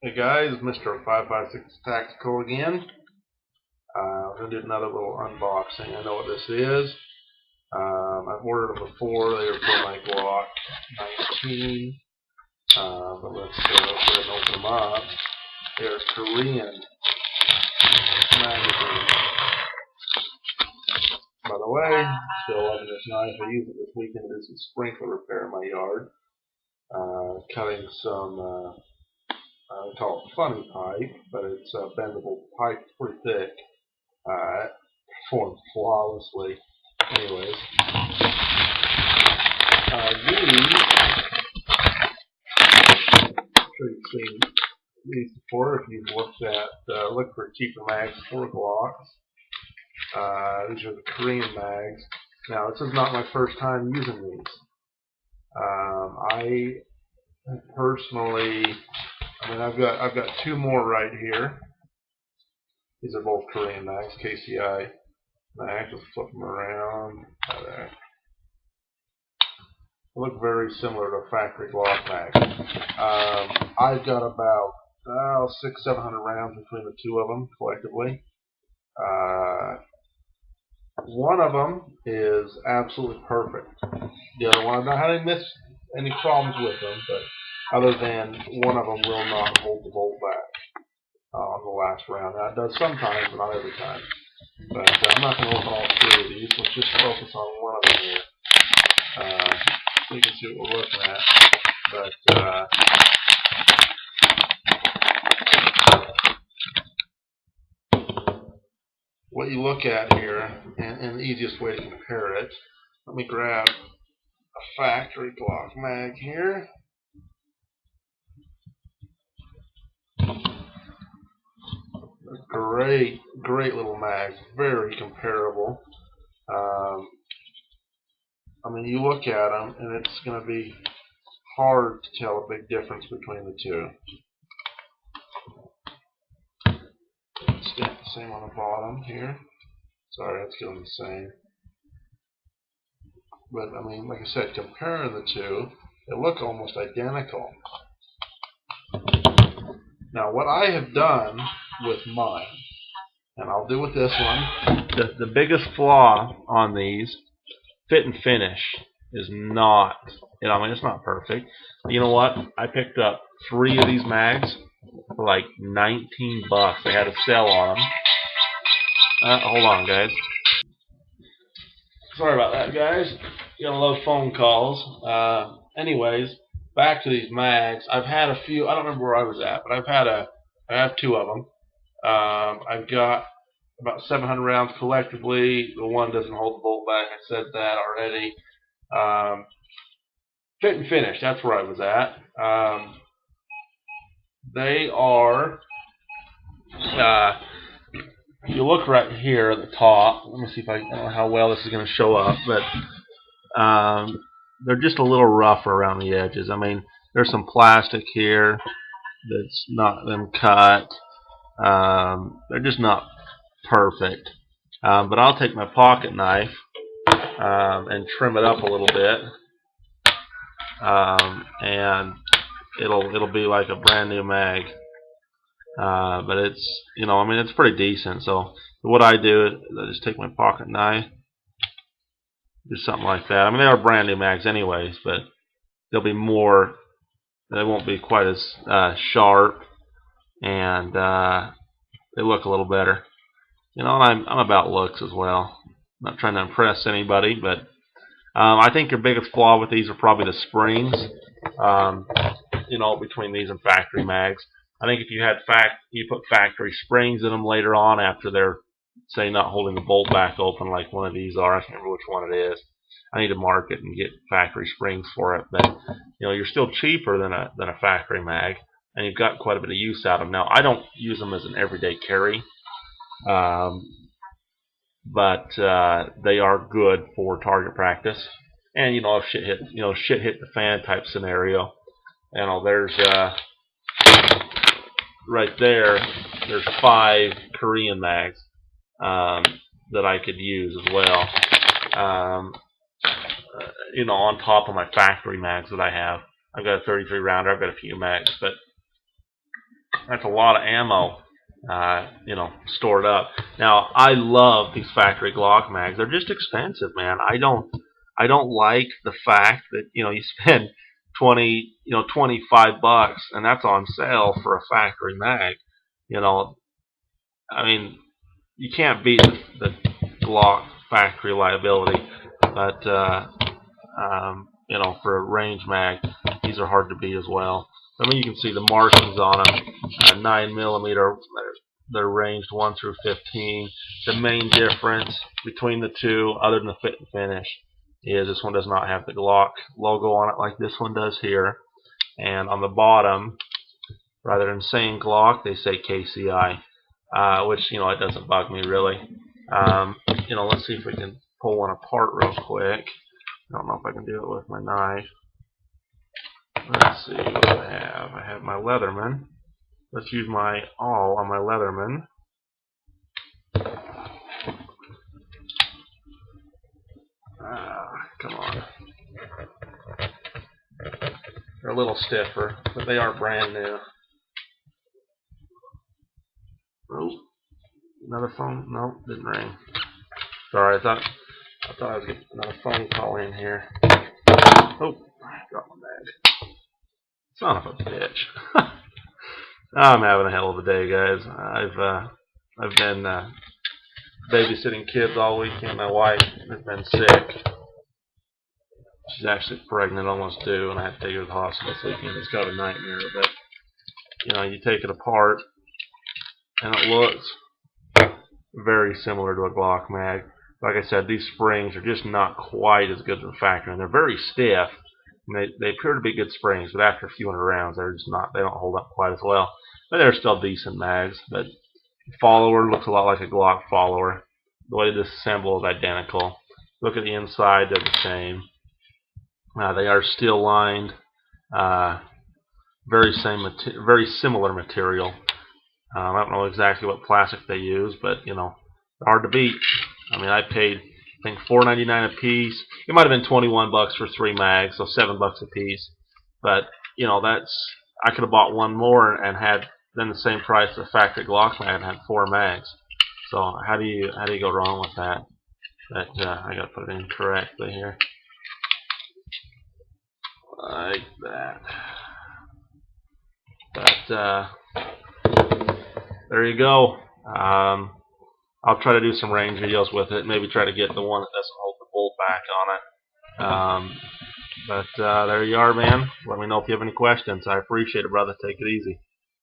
Hey guys, Mr. 556 Tactical again. I'm going to do another little unboxing. I know what this is. I've ordered them before. They were for my Glock 19. But let's go ahead and open them up. They're Korean magazines. By the way, still loving this knife. I used it this weekend to do some sprinkler repair in my yard. Cutting some I call it funny pipe, but it's a bendable pipe. It's pretty thick. It performed flawlessly. Anyways, these, I'm sure you've seen these before if you've looked for cheaper mags for Glocks. These are the Korean mags. Now, this is not my first time using these. I personally, I've got two more right here. These are both Korean mags, KCI mags. Let's flip them around. There. They look very similar to a factory Glock mag. I've got about 600-700 rounds between the two of them collectively. One of them is absolutely perfect. The other one, I've not had any problems with them, but other than one of them will not hold the bolt back on the last round. Now, it does sometimes, but not every time. But I'm not going to open all three of these. Let's just focus on one of them here, so you can see what we're looking at. But what you look at here, and the easiest way to compare it, let me grab a factory Glock mag here. Great little mags, very comparable. You look at them, and it's going to be hard to tell a big difference between the two. Same on the bottom here. Sorry, that's going the same. But like I said, comparing the two, they look almost identical. Now, what I have done with mine, and I'll do with this one, the biggest flaw on these, fit and finish, is not, it's not perfect. You know what? I picked up 3 of these mags for like $19. They had a sale on them. Hold on, guys. Sorry about that, guys. You gotta love phone calls. Anyways, back to these mags. I've had a few. I don't remember where I was at, but I have 2 of them. I've got about 700 rounds collectively. The one doesn't hold the bolt back. I said that already. Fit and finish. That's where I was at. They are. You look right here at the top. Let me see if I don't know how well this is going to show up, but they're just a little rougher around the edges. There's some plastic here that's not been cut. They're just not perfect. But I'll take my pocket knife and trim it up a little bit, and it'll be like a brand new mag. But it's it's pretty decent. So what I do is I just take my pocket knife, do something like that. They are brand new mags anyways, but they'll be more. They won't be quite as sharp, and they look a little better. And I'm about looks as well. I'm not trying to impress anybody, but I think your biggest flaw with these are probably the springs. Between these and factory mags. I think if you put factory springs in them later on after they're, say, not holding the bolt back open like one of these are. I can't remember which one it is. I need to mark it and get factory springs for it. But you're still cheaper than a factory mag, and you've got quite a bit of use out of them. Now, I don't use them as an everyday carry, but they are good for target practice. And if shit hit the fan type scenario. There's right there's 5 Korean mags that I could use as well. On top of my factory mags that I have. I've got a 33 rounder. I've got a few mags, but That's a lot of ammo, you know, stored up. Now, I love these factory Glock mags. They're just expensive, man. I don't like the fact that, you know, you spend 25 bucks and that's on sale for a factory mag. You know, I mean, you can't beat the Glock factory liability, but you know, for a range mag, these are hard to beat as well. I mean, you can see the markings on them. 9mm, they're ranged 1 through 15. The main difference between the two, other than the fit and finish, is this one does not have the Glock logo on it like this one does here. And on the bottom, rather than saying Glock, they say KCI, which, you know, it doesn't bug me really. You know, let's see if we can pull one apart real quick. I don't know if I can do it with my knife. Let's see what I have. I have my Leatherman. Let's use my awl on my Leatherman. Come on. They're a little stiffer, but they are brand new. Oh, another phone? No, didn't ring. Sorry, I thought I was getting another phone call in here. Oh, dropped my bag. Son of a bitch. I'm having a hell of a day, guys. I've been babysitting kids all weekend. My wife has been sick. She's actually pregnant, almost due, and I had to take her to the hospital this weekend. It's kind of a nightmare, but you know, you take it apart, and it looks very similar to a Glock mag. Like I said, these springs are just not quite as good as the factory, and they're very stiff. And they appear to be good springs, but after a few hundred rounds, they're just not. They don't hold up quite as well. But they're still decent mags. But the follower looks a lot like a Glock follower. The way this assemble is identical. Look at the inside; they're the same. They are steel lined. Very similar material. I don't know exactly what plastic they use, but you know, they're hard to beat. I mean, I paid, I think, $4.99 a piece. It might have been 21 bucks for 3 mags, so 7 bucks a piece. But you know, I could have bought one more and had then the same price as a factory Glock mag and had 4 mags. So how do you go wrong with that? But I gotta put it in correctly here, like that. But there you go. I'll try to do some range videos with it. Maybe try to get the one that doesn't hold the bolt back on it. But there you are, man. Let me know if you have any questions. I appreciate it, brother. Take it easy.